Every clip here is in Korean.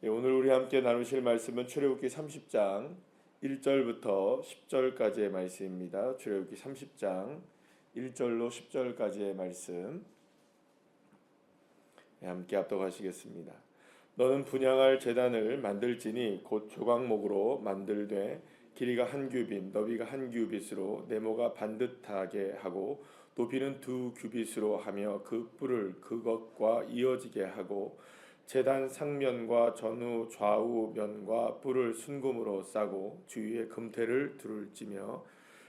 오늘 우리 함께 나누실 말씀은 출애굽기 30장 1절부터 10절까지의 말씀입니다. 출애굽기 30장 1절로 10절까지의 말씀 함께 합독하시겠습니다. 너는 분향할 제단을 만들지니 곧 조각목으로 만들되 길이가 한 규빗 너비가 한 규빗으로 네모가 반듯하게 하고 높이는 2규빗으로 하며 그 뿔을 그것과 이어지게 하고 제단 상면과 전후 좌우 면과 뿔을 순금으로 싸고 주위에 금태를 둘을 찌며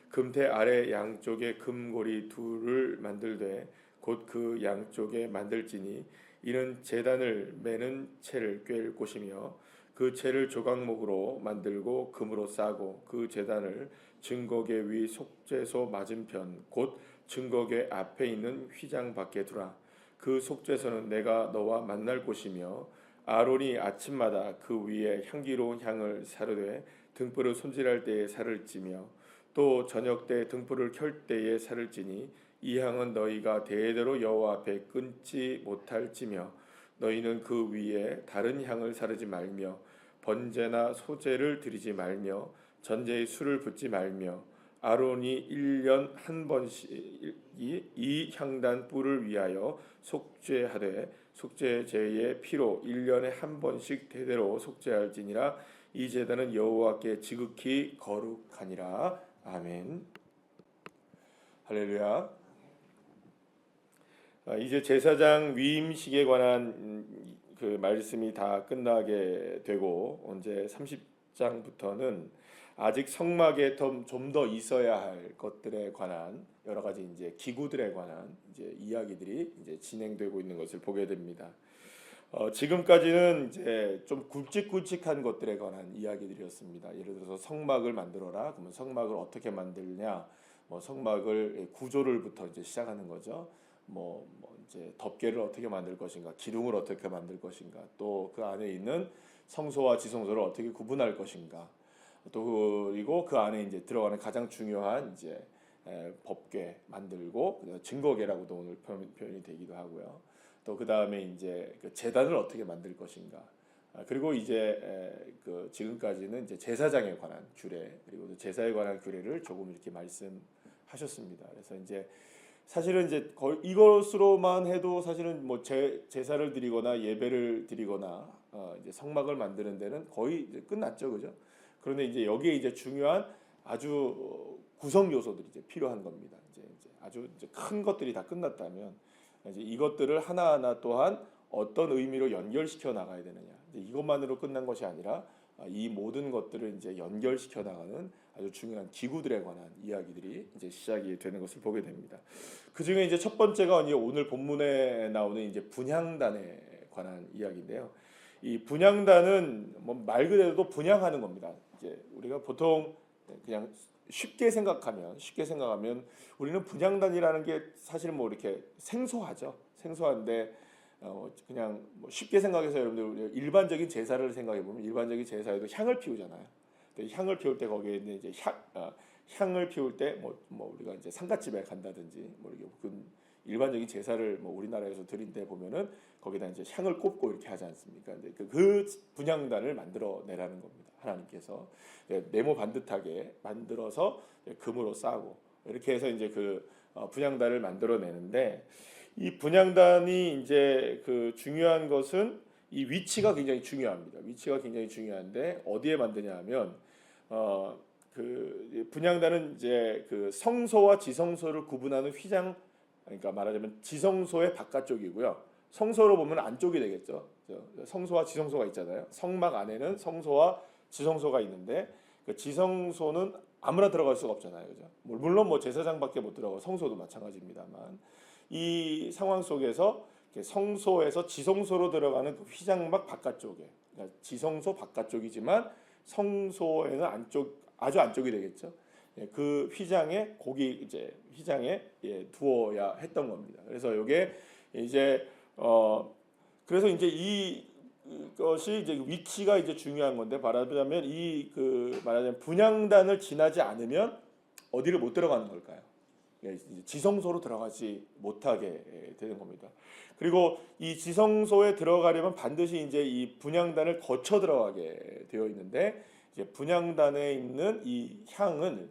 금태 아래 양쪽에 금고리 둘을 만들되 곧 그 양쪽에 만들지니 이는 제단을 매는 채를 꿰을 곳이며 그 채를 조각목으로 만들고 금으로 싸고 그 제단을 증거궤 위 속죄소 맞은편 곧 증거궤 앞에 있는 휘장 밖에 두라. 그 속죄소는 내가 너와 만날 곳이며 아론이 아침마다 그 위에 향기로운 향을 사르되 등불을 손질할 때에 살을 찌며 또 저녁 때 등불을 켤 때에 살을 찌니 이 향은 너희가 대대로 여호와 앞에 끊지 못할 찌며 너희는 그 위에 다른 향을 사르지 말며 번제나 소제를 드리지 말며 전제의 술을 붓지 말며 아론이 1년 한 번씩 이 향단 뿔을 위하여 속죄하되 속죄제의 피로 1년에 한 번씩 대대로 속죄할지니라. 이 제단은 여호와께 지극히 거룩하니라. 아멘. 할렐루야. 이제 제사장 위임식에 관한 그 말씀이 다 끝나게 되고 언제 30장부터는 아직 성막에 좀 더 있어야 할 것들에 관한 여러 가지 이제 기구들에 관한 이제 이야기들이 이제 진행되고 있는 것을 보게 됩니다. 지금까지는 이제 좀 굵직굵직한 것들에 관한 이야기들이었습니다. 예를 들어서 성막을 만들어라. 그러면 성막을 어떻게 만들냐? 뭐 성막을 구조를부터 이제 시작하는 거죠. 뭐 이제 덮개를 어떻게 만들 것인가, 기둥을 어떻게 만들 것인가, 또 그 안에 있는 성소와 지성소를 어떻게 구분할 것인가, 또 그리고 그 안에 이제 들어가는 가장 중요한 이제 법궤 만들고 증거궤라고도 오늘 표현이 되기도 하고요. 또 그 다음에 이제 그 제단을 어떻게 만들 것인가, 그리고 이제 그 지금까지는 이제 제사장에 관한 규례 그리고 제사에 관한 규례를 조금 이렇게 말씀하셨습니다. 그래서 이제 사실은 이제 거의 이것으로만 해도 사실은 뭐 제사를 드리거나 예배를 드리거나 이제 성막을 만드는 데는 거의 이제 끝났죠, 그죠? 그런데 이제 여기에 이제 중요한 아주 구성 요소들이 이제 필요한 겁니다. 이제 아주 이제 큰 것들이 다 끝났다면 이제 이것들을 하나하나 또한 어떤 의미로 연결시켜 나가야 되느냐. 이제 이것만으로 끝난 것이 아니라 이 모든 것들을 이제 연결시켜 나가는 아주 중요한 기구들에 관한 이야기들이 이제 시작이 되는 것을 보게 됩니다. 그 중에 이제 첫 번째가 오늘 본문에 나오는 이제 분향단에 관한 이야기인데요. 이 분향단은 뭐 말 그대로 분향하는 겁니다. 이제 우리가 보통 그냥 쉽게 생각하면 우리는 분향단이라는 게 사실 뭐 이렇게 생소하죠. 생소한데 그냥 뭐 쉽게 생각해서 여러분들 일반적인 제사를 생각해 보면 일반적인 제사에도 향을 피우잖아요. 향을 피울 때 거기에 있는 이제 향을 피울 때 뭐 우리가 이제 상갓집에 간다든지 뭐 이렇게 일반적인 제사를 뭐 우리나라에서 드린 데 보면은 거기다 이제 향을 꼽고 이렇게 하지 않습니까? 근데 그 분향단을 만들어 내라는 겁니다. 하나님께서 네모 반듯하게 만들어서 금으로 싸고 이렇게 해서 이제 그 분향단을 만들어 내는데 이 분향단이 이제 그 중요한 것은 이 위치가 굉장히 중요합니다. 위치가 굉장히 중요한데 어디에 만드냐 하면 그 분향단은 이제 그 성소와 지성소를 구분하는 휘장, 그러니까 말하자면 지성소의 바깥쪽이고요. 성소로 보면 안쪽이 되겠죠. 성소와 지성소가 있잖아요. 성막 안에는 성소와 지성소가 있는데 그 지성소는 아무나 들어갈 수가 없잖아요, 그죠? 물론 뭐 제사장밖에 못 들어가고 성소도 마찬가지입니다만 이 상황 속에서 성소에서 지성소로 들어가는 그 휘장막 바깥쪽에, 그러니까 지성소 바깥쪽이지만 성소에는 아주 안쪽이 되겠죠. 그 휘장에 휘장에 두어야 했던 겁니다. 그래서 이게 이제 그래서 이제 이것이 이제 위치가 이제 중요한 건데 말하자면 말하자면 분향단을 지나지 않으면 어디를 못 들어가는 걸까요? 지성소로 들어가지 못하게 되는 겁니다. 그리고 이 지성소에 들어가려면 반드시 이제 이 분향단을 거쳐 들어가게 되어 있는데, 이제 분향단에 있는 이 향은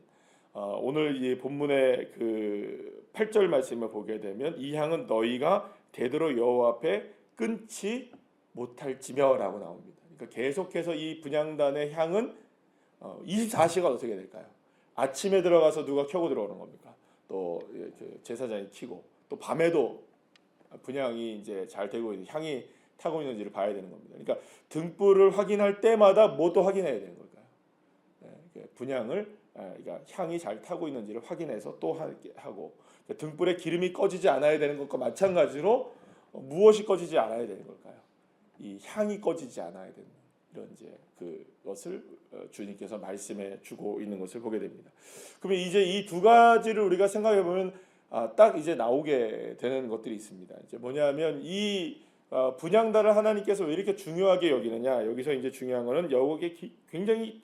오늘 이 본문의 그 8절 말씀을 보게 되면 이 향은 너희가 되도록 여호와 앞에 끊지 못할지며라고 나옵니다. 그러니까 계속해서 이 분향단의 향은 24시간 어떻게 될까요? 아침에 들어가서 누가 켜고 들어오는 겁니까? 또 제사장이 켜고, 또 밤에도 분향이 이제 잘 되고 있는 향이 타고 있는지를 봐야 되는 겁니다. 그러니까 등불을 확인할 때마다 뭐 또 확인해야 되는 걸까요? 분향을 그러니까 향이 잘 타고 있는지를 확인해서 또 하고, 등불에 기름이 꺼지지 않아야 되는 것과 마찬가지로 무엇이 꺼지지 않아야 되는 걸까요? 이 향이 꺼지지 않아야 되는 이런 이제 그것을 주님께서 말씀해 주고 있는 것을 보게 됩니다. 그러면 이제 이 두 가지를 우리가 생각해 보면 딱 이제 나오게 되는 것들이 있습니다. 이제 뭐냐면 이 분향단을 하나님께서 왜 이렇게 중요하게 여기느냐? 여기서 이제 중요한 거는 여기에 굉장히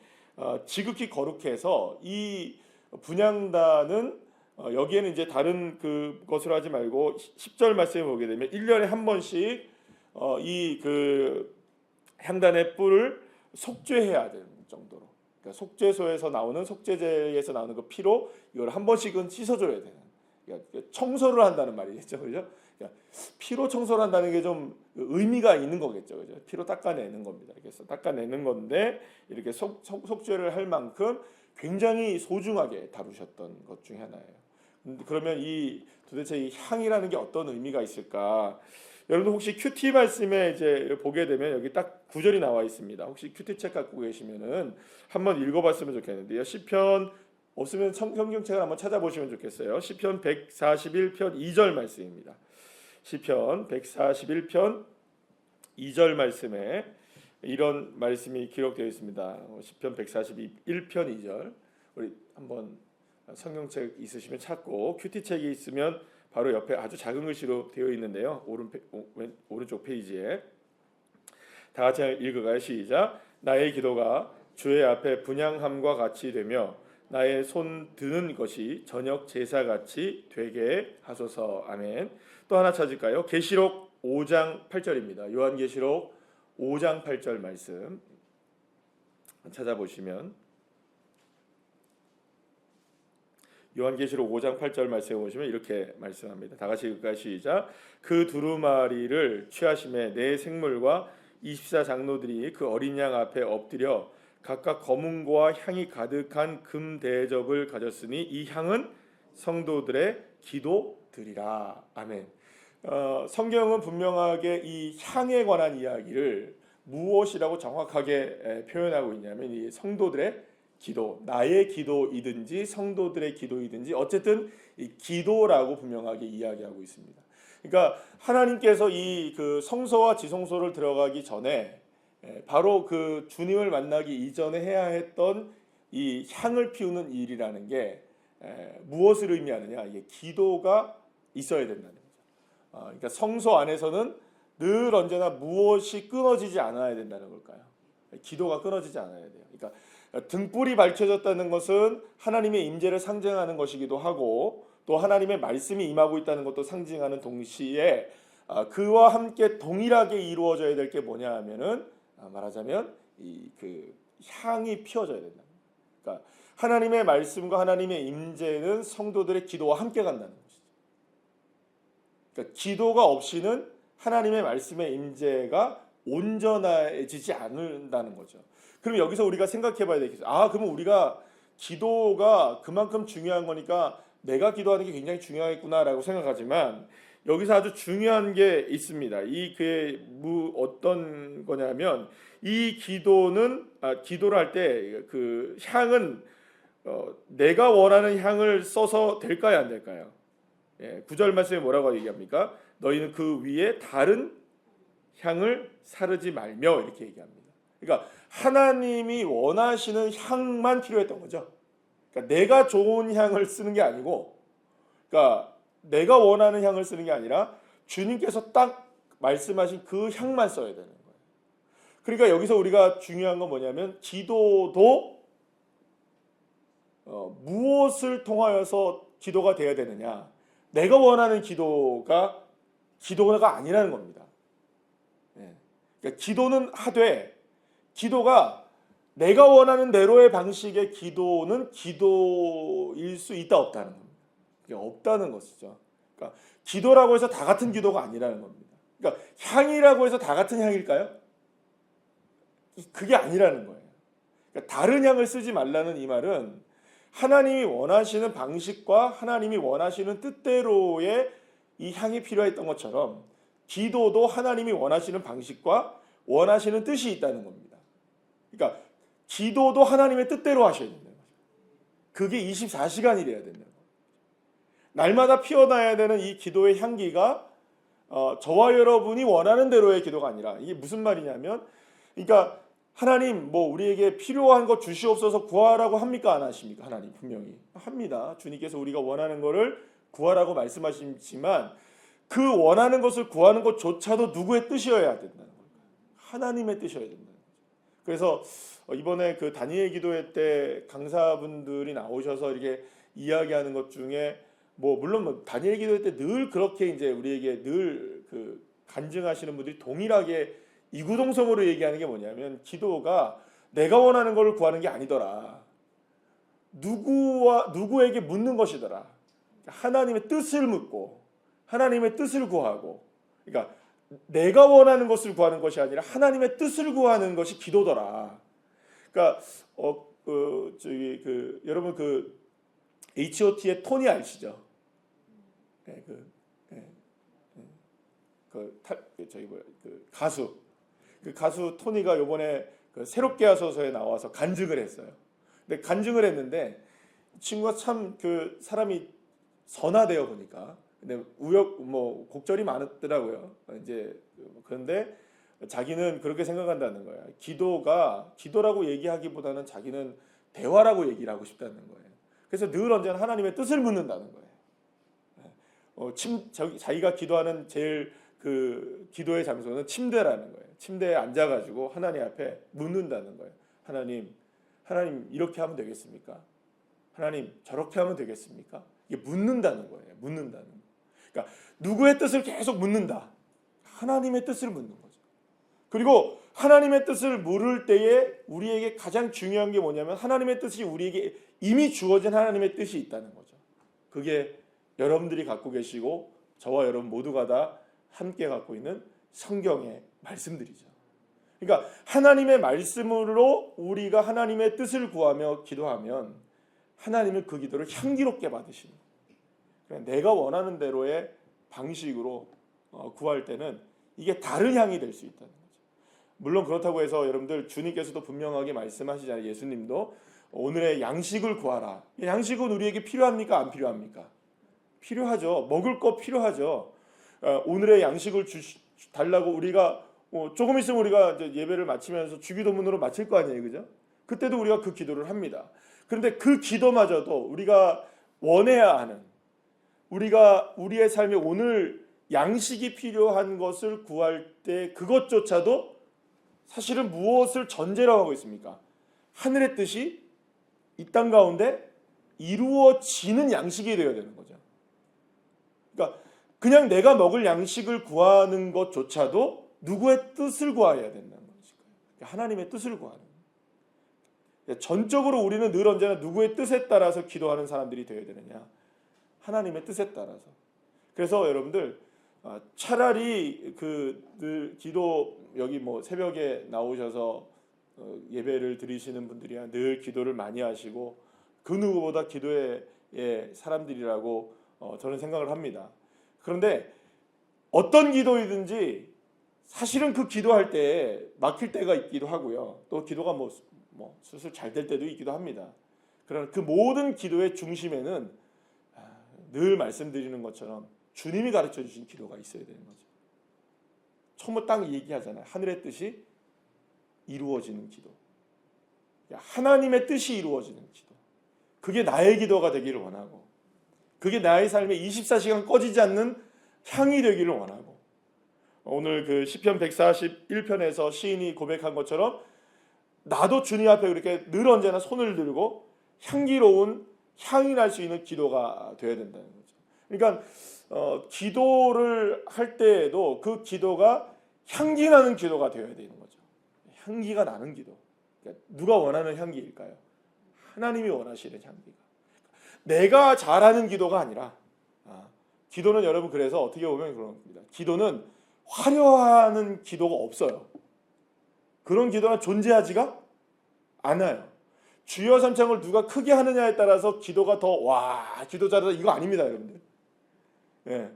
지극히 거룩해서 이 분향단은 여기에는 이제 다른 그것으로 하지 말고 10절 말씀을 보게 되면 1년에 한 번씩 이 향단의 뿔을 속죄해야 되는 정도로, 그러니까 속죄소에서 나오는 속죄제에서 나오는 그 피로 이걸 한 번씩은 씻어줘야 되는, 그러니까 청소를 한다는 말이겠죠, 그죠? 그러니까 피로 청소를 한다는 게 좀 의미가 있는 거겠죠, 그죠? 피로 닦아내는 겁니다. 그래서 닦아내는 건데 이렇게 속죄를 할 만큼 굉장히 소중하게 다루셨던 것 중에 하나예요. 그러면 도대체 이 향이라는 게 어떤 의미가 있을까? 여러분 혹시 큐티 말씀에 이제 보게 되면 여기 딱 9절이 나와 있습니다. 혹시 큐티 책 갖고 계시면은 한번 읽어봤으면 좋겠는데요. 시편 없으면 성경책을 한번 찾아보시면 좋겠어요. 시편 141편 2절 말씀입니다. 시편 141편 2절 말씀에 이런 말씀이 기록되어 있습니다. 시편 141편 2절. 우리 한번 성경책 있으시면 찾고, 큐티 책이 있으면 바로 옆에 아주 작은 글씨로 되어 있는데요. 오른쪽 페이지에 다 같이 읽어가요. 시작. 나의 기도가 주의 앞에 분향함과 같이 되며 나의 손 드는 것이 저녁 제사같이 되게 하소서. 아멘. 또 하나 찾을까요? 계시록 5장 8절입니다. 요한계시록 5장 8절 말씀 찾아보시면, 요한계시록 5장 8절 말씀에 보시면 이렇게 말씀합니다. 다 같이 읽을까요? 시작. 그 두루마리를 취하심에 내 생물과 24장로들이 그 어린 양 앞에 엎드려 각각 검은고와 향이 가득한 금 대접을 가졌으니 이 향은 성도들의 기도들이라. 아멘. 성경은 분명하게 이 향에 관한 이야기를 무엇이라고 정확하게 표현하고 있냐면 이 성도들의 기도, 나의 기도이든지 성도들의 기도이든지 어쨌든 이 기도라고 분명하게 이야기하고 있습니다. 그러니까 하나님께서 이 성소와 지성소를 들어가기 전에 바로 그 주님을 만나기 이전에 해야 했던 이 향을 피우는 일이라는 게 무엇을 의미하느냐? 이게 기도가 있어야 된다는 거죠. 그러니까 성소 안에서는 늘 언제나 무엇이 끊어지지 않아야 된다는 걸까요? 기도가 끊어지지 않아야 돼요. 그러니까 등불이 밝혀졌다는 것은 하나님의 임재를 상징하는 것이기도 하고, 또 하나님의 말씀이 임하고 있다는 것도 상징하는 동시에 그와 함께 동일하게 이루어져야 될 게 뭐냐 하면은 말하자면 향이 피어져야 된다. 그러니까 하나님의 말씀과 하나님의 임재는 성도들의 기도와 함께 간다는 것이죠. 그러니까 기도가 없이는 하나님의 말씀의 임재가 온전해지지 않는다는 거죠. 그럼 여기서 우리가 생각해 봐야 되겠죠. 그러면 우리가 기도가 그만큼 중요한 거니까 내가 기도하는 게 굉장히 중요하겠구나라고 생각하지만 여기서 아주 중요한 게 있습니다. 그게 어떤 거냐면 이 기도는 기도를 할 때 그 향은 내가 원하는 향을 써서 될까요, 안 될까요? 9절 말씀에 뭐라고 얘기합니까? 너희는 그 위에 다른 향을 사르지 말며 이렇게 얘기합니다. 그러니까 하나님이 원하시는 향만 필요했던 거죠. 그러니까 내가 좋은 향을 쓰는 게 아니고, 그러니까 내가 원하는 향을 쓰는 게 아니라 주님께서 딱 말씀하신 그 향만 써야 되는 거예요. 그러니까 여기서 우리가 중요한 건 뭐냐면 기도도 무엇을 통하여서 기도가 돼야 되느냐? 내가 원하는 기도가 아니라는 겁니다. 그러니까 기도는 하되 기도가 내가 원하는 대로의 방식의 기도는 기도일 수 있다 없다는 겁니다. 그게 없다는 것이죠. 그러니까 기도라고 해서 다 같은 기도가 아니라는 겁니다. 그러니까 향이라고 해서 다 같은 향일까요? 그게 아니라는 거예요. 그러니까 다른 향을 쓰지 말라는 이 말은 하나님이 원하시는 방식과 하나님이 원하시는 뜻대로의 이 향이 필요했던 것처럼 기도도 하나님이 원하시는 방식과 원하시는 뜻이 있다는 겁니다. 그러니까 기도도 하나님의 뜻대로 하셔야 된다는 거죠. 그게 24시간이 돼야 된다는 거예요. 날마다 피어나야 되는 이 기도의 향기가 저와 여러분이 원하는 대로의 기도가 아니라, 이게 무슨 말이냐면, 그러니까 하나님 우리에게 필요한 것 주시옵소서 구하라고 합니까? 안 하십니까? 하나님 분명히 합니다. 주님께서 우리가 원하는 것을 구하라고 말씀하시지만 그 원하는 것을 구하는 것조차도 누구의 뜻이어야 된다는 거예요. 하나님의 뜻이어야 된다는 거예요. 그래서 이번에 그 다니엘 기도회 때 강사분들이 나오셔서 이렇게 이야기하는 것 중에 물론 다니엘 기도회 때 늘 그렇게 이제 우리에게 늘 그 간증하시는 분들이 동일하게 이구동성으로 얘기하는 게 뭐냐면, 기도가 내가 원하는 걸 구하는 게 아니더라. 누구에게 묻는 것이더라. 하나님의 뜻을 묻고 하나님의 뜻을 구하고, 그러니까 내가 원하는 것을 구하는 것이 아니라 하나님의 뜻을 구하는 것이 기도더라. 그러니까 여러분 그 H.O.T의 토니 아시죠? 그 가수 토니가 요번에 그 새롭게 하소서에 나와서 간증을 했어요. 근데 간증을 했는데 친구가 참 그 사람이 선하대요 보니까. 근데 곡절이 많았더라고요. 이제 그런데 자기는 그렇게 생각한다는 거야. 기도라고 얘기하기보다는 자기는 대화라고 얘기를 하고 싶다는 거예요. 그래서 늘 언제나 하나님의 뜻을 묻는다는 거예요. 자기가 기도하는 제일 그 기도의 장소는 침대라는 거예요. 침대에 앉아가지고 하나님 앞에 묻는다는 거예요. 하나님 이렇게 하면 되겠습니까? 하나님 저렇게 하면 되겠습니까? 이게 묻는다는 거예요. 묻는다는 거. 그러니까 누구의 뜻을 계속 묻는다. 하나님의 뜻을 묻는 거죠. 그리고 하나님의 뜻을 물을 때에 우리에게 가장 중요한 게 뭐냐면, 하나님의 뜻이 우리에게 이미 주어진 하나님의 뜻이 있다는 거죠. 그게 여러분들이 갖고 계시고 저와 여러분 모두가 다 함께 갖고 있는 성경의 말씀들이죠. 그러니까 하나님의 말씀으로 우리가 하나님의 뜻을 구하며 기도하면 하나님은 그 기도를 향기롭게 받으시는 거예요. 내가 원하는 대로의 방식으로 구할 때는 이게 다른 향이 될 수 있다는 거죠. 물론 그렇다고 해서 여러분들 주님께서도 분명하게 말씀하시잖아요. 예수님도 오늘의 양식을 구하라. 양식은 우리에게 필요합니까? 안 필요합니까? 필요하죠. 먹을 거 필요하죠. 오늘의 양식을 달라고 우리가 조금 있으면 우리가 이제 예배를 마치면서 주기도문으로 마칠 거 아니에요, 그죠? 그때도 우리가 그 기도를 합니다. 그런데 그 기도마저도 우리가 원해야 하는, 우리가 우리의 삶에 오늘 양식이 필요한 것을 구할 때 그것조차도 사실은 무엇을 전제로 하고 있습니까? 하늘의 뜻이 이 땅 가운데 이루어지는 양식이 되어야 되는 거죠. 그러니까 그냥 내가 먹을 양식을 구하는 것조차도 누구의 뜻을 구해야 된다는 것이죠. 하나님의 뜻을 구하는 거예요. 전적으로 우리는 늘 언제나 누구의 뜻에 따라서 기도하는 사람들이 되어야 되느냐? 하나님의 뜻에 따라서. 그래서 여러분들 차라리 늘 기도 여기 새벽에 나오셔서 예배를 드리시는 분들이야 늘 기도를 많이 하시고 그 누구보다 기도의 사람들이라고 저는 생각을 합니다. 그런데 어떤 기도이든지 사실은 그 기도할 때 막힐 때가 있기도 하고요. 또 기도가 슬슬 잘 될 때도 있기도 합니다. 그러나 그 모든 기도의 중심에는 늘 말씀드리는 것처럼 주님이 가르쳐 주신 기도가 있어야 되는 거죠. 처음부터 딱 얘기하잖아요. 하늘의 뜻이 이루어지는 기도. 하나님의 뜻이 이루어지는 기도. 그게 나의 기도가 되기를 원하고, 그게 나의 삶에 24시간 꺼지지 않는 향이 되기를 원하고, 오늘 그 시편 141편에서 시인이 고백한 것처럼 나도 주님 앞에 그렇게 늘 언제나 손을 들고 향기로운 향이 날 수 있는 기도가 되어야 된다는 거죠. 그러니까 기도를 할 때에도 그 기도가 향기 나는 기도가 되어야 되는 거죠. 향기가 나는 기도. 그러니까 누가 원하는 향기일까요? 하나님이 원하시는 향기가. 내가 잘하는 기도가 아니라 기도는 여러분 그래서 어떻게 보면 그런 겁니다. 기도는 화려하는 기도가 없어요. 그런 기도가 존재하지가 않아요. 주여 삼창을 누가 크게 하느냐에 따라서 기도가 더 기도 잘하다 이거 아닙니다, 여러분들. 예.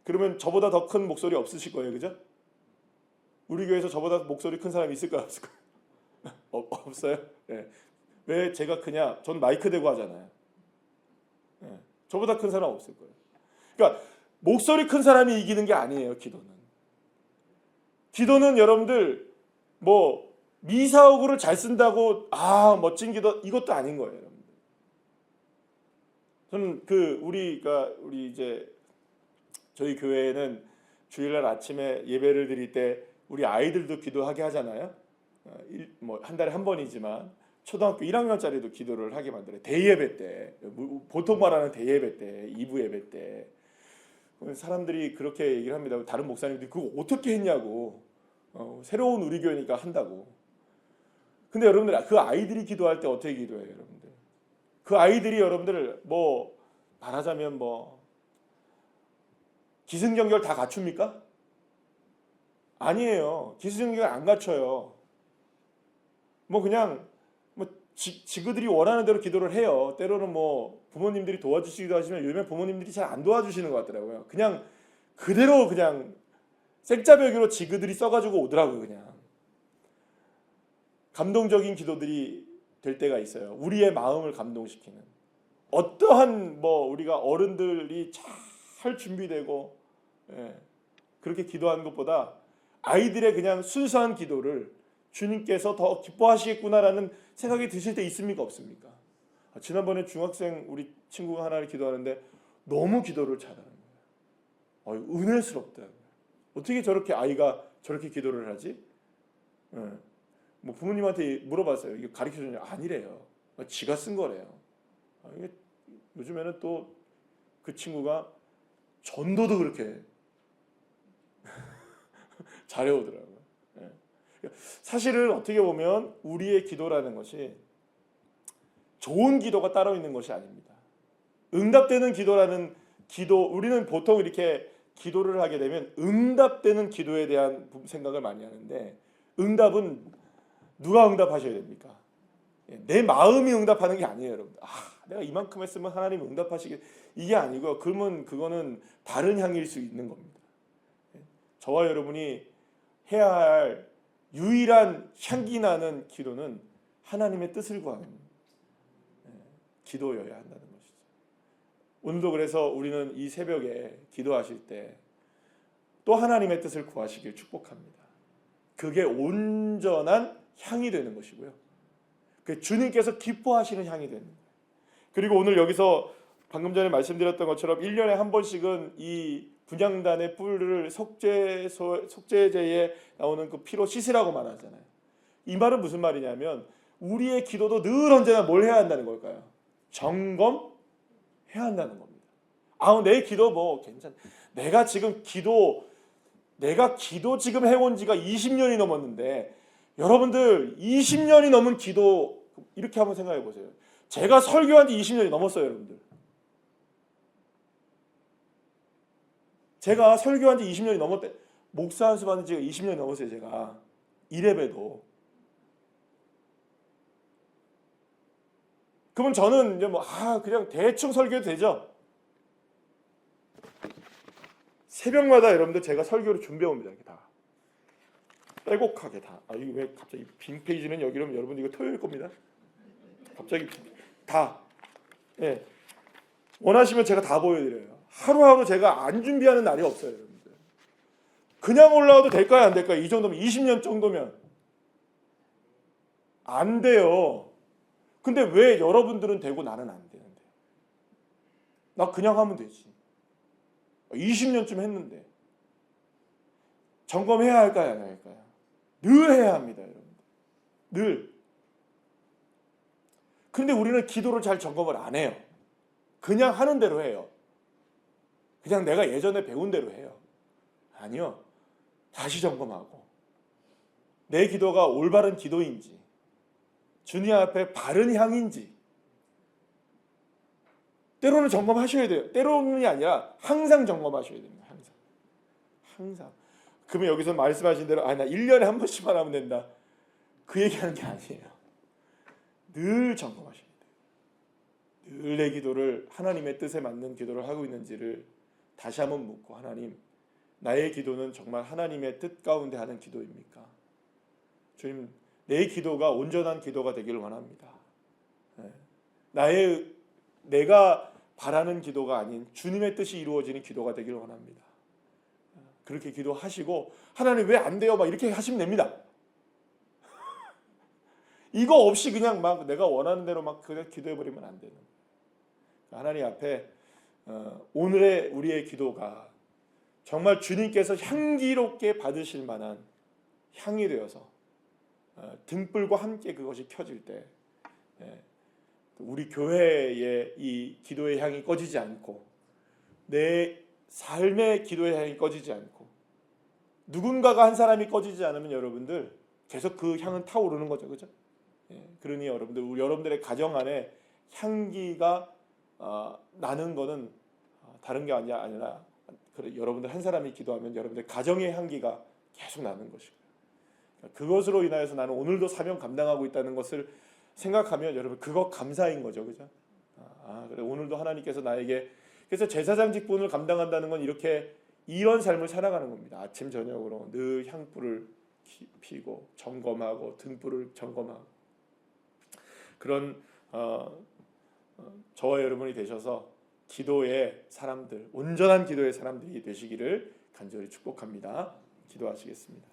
그러면 저보다 더 큰 목소리 없으실 거예요, 그죠? 우리 교회에서 저보다 목소리 큰 사람이 있을까요, 없을까요? 없어요? 예. 왜 제가 크냐? 전 마이크 대고 하잖아요. 예. 저보다 큰 사람 없을 거예요. 그러니까 목소리 큰 사람이 이기는 게 아니에요, 기도는. 기도는 여러분들 뭐 미사오구를 잘 쓴다고 멋진 기도 이것도 아닌 거예요, 여러분들. 저는 우리 이제 저희 교회에는 주일날 아침에 예배를 드릴 때 우리 아이들도 기도하게 하잖아요. 뭐 한 달에 한 번이지만 초등학교 1학년짜리도 기도를 하게 만들어요. 대예배 때, 보통 말하는 대예배 때, 2부 예배 때 사람들이 그렇게 얘기를 합니다. 다른 목사님들이 그거 어떻게 했냐고. 새로운 우리 교회니까 한다고. 근데 여러분들 그 아이들이 기도할 때 어떻게 기도해요, 여러분들? 그 아이들이 여러분들 뭐 말하자면 뭐 기승전결 다 갖춥니까? 아니에요. 기승전결 안 갖춰요. 뭐 그냥 뭐 지그들이 원하는 대로 기도를 해요. 때로는 뭐 부모님들이 도와주시기도 하지만 요즘에 부모님들이 잘 안 도와주시는 것 같더라고요. 그냥 그대로 그냥 생짜배기로 지그들이 써가지고 오더라고요. 그냥 감동적인 기도들이 될 때가 있어요. 우리의 마음을 감동시키는 어떠한 뭐 우리가 어른들이 잘 준비되고 그렇게 기도하는 것보다 아이들의 그냥 순수한 기도를 주님께서 더 기뻐하시겠구나라는 생각이 드실 때 있습니까, 없습니까? 지난번에 중학생 우리 친구가 하나를 기도하는데 너무 기도를 잘하는 거예요. 은혜스럽다. 어떻게 저렇게 아이가 저렇게 기도를 하지? 뭐 부모님한테 물어봤어요. 이게 가르쳐주냐? 아니래요. 지가 쓴 거래요. 이게 요즘에는 또 그 친구가 전도도 그렇게 잘해오더라고요. 사실은 어떻게 보면 우리의 기도라는 것이 좋은 기도가 따로 있는 것이 아닙니다. 응답되는 기도라는 우리는 보통 이렇게 기도를 하게 되면 응답되는 기도에 대한 생각을 많이 하는데 응답은 누가 응답하셔야 됩니까? 내 마음이 응답하는 게 아니에요, 여러분. 내가 이만큼 했으면 하나님 응답하시게 이게 아니고 그거는 다른 향일 수 있는 겁니다. 저와 여러분이 해야 할 유일한 향기 나는 기도는 하나님의 뜻을 구하는 기도여야 한다는 것이죠. 오늘도 그래서 우리는 이 새벽에 기도하실 때 또 하나님의 뜻을 구하시길 축복합니다. 그게 온전한 향이 되는 것이고요. 그 주님께서 기뻐하시는 향이 되는 거예요. 그리고 오늘 여기서 방금 전에 말씀드렸던 것처럼 1년에 한 번씩은 이 분향단의 뿔을 속죄제에 나오는 그 피로 씻으라고 말하잖아요. 이 말은 무슨 말이냐면 우리의 기도도 늘 언제나 뭘 해야 한다는 걸까요? 점검해야 한다는 겁니다. 내 기도 뭐 괜찮. 내가 기도 지금 해온 지가 20년이 넘었는데 여러분들 20년이 넘은 기도 이렇게 한번 생각해 보세요. 제가 설교한 지 20년이 넘었어요, 여러분들. 제가 설교한 지 20년이 넘었대. 목사 한수 받은 지가 20년이 넘었어요, 제가. 이래봬도. 그러면 저는 이제 그냥 대충 설교해도 되죠? 새벽마다 여러분들 제가 설교를 준비해 옵니다. 이렇게 다. 빼곡하게 다. 이게 왜 갑자기 빈 페이지는 여기로 여러분 이거 토요일 겁니다. 갑자기 다. 예. 원하시면 제가 다 보여드려요. 하루하루 제가 안 준비하는 날이 없어요, 여러분들. 그냥 올라와도 될까요, 안 될까요? 이 정도면 20년 정도면 안 돼요. 근데 왜 여러분들은 되고 나는 안 되는데? 나 그냥 하면 되지. 20년쯤 했는데 점검해야 할까요, 안 할까요? 늘 해야 합니다, 여러분들. 늘. 근데 우리는 기도를 잘 점검을 안 해요. 그냥 하는 대로 해요. 그냥 내가 예전에 배운 대로 해요. 아니요. 다시 점검하고 내 기도가 올바른 기도인지, 주님 앞에 바른 향인지 때로는 점검하셔야 돼요. 때로는이 아니라 항상 점검하셔야 됩니다. 항상. 그러면 여기서 말씀하신 대로 나 1년에 한 번씩만 하면 된다, 그 얘기하는 게 아니에요. 늘 점검하셔야 돼요. 늘 내 기도를 하나님의 뜻에 맞는 기도를 하고 있는지를 다시 한번 묻고, 하나님, 나의 기도는 정말 하나님의 뜻 가운데 하는 기도입니까? 주님, 내 기도가 온전한 기도가 되기를 원합니다. 내가 바라는 기도가 아닌 주님의 뜻이 이루어지는 기도가 되기를 원합니다. 그렇게 기도하시고, 하나님 왜 안 돼요? 막 이렇게 하시면 됩니다. 이거 없이 그냥 막 내가 원하는 대로 막 그냥 기도해버리면 안 되는. 하나님 앞에 오늘의 우리의 기도가 정말 주님께서 향기롭게 받으실 만한 향이 되어서 등불과 함께 그것이 켜질 때 우리 교회의 이 기도의 향이 꺼지지 않고, 내 삶의 기도의 향이 꺼지지 않고, 누군가가 한 사람이 꺼지지 않으면 여러분들 계속 그 향은 타오르는 거죠, 그죠? 그러니 여러분들, 우리 여러분들의 가정 안에 향기가 나는 거는 다른 게 아니라 여러분들 한 사람이 기도하면 여러분들 가정의 향기가 계속 나는 것이고요. 그것으로 인하여서 나는 오늘도 사명 감당하고 있다는 것을 생각하면 여러분, 그거 감사인 거죠, 그죠? 그래, 오늘도 하나님께서 나에게, 그래서 제사장 직분을 감당한다는 건 이런 삶을 살아가는 겁니다. 아침 저녁으로 늘 향불을 피고 점검하고 등불을 점검하고, 그런 저와 여러분이 되셔서 기도의 사람들, 온전한 기도의 사람들이 되시기를 간절히 축복합니다. 기도하시겠습니다.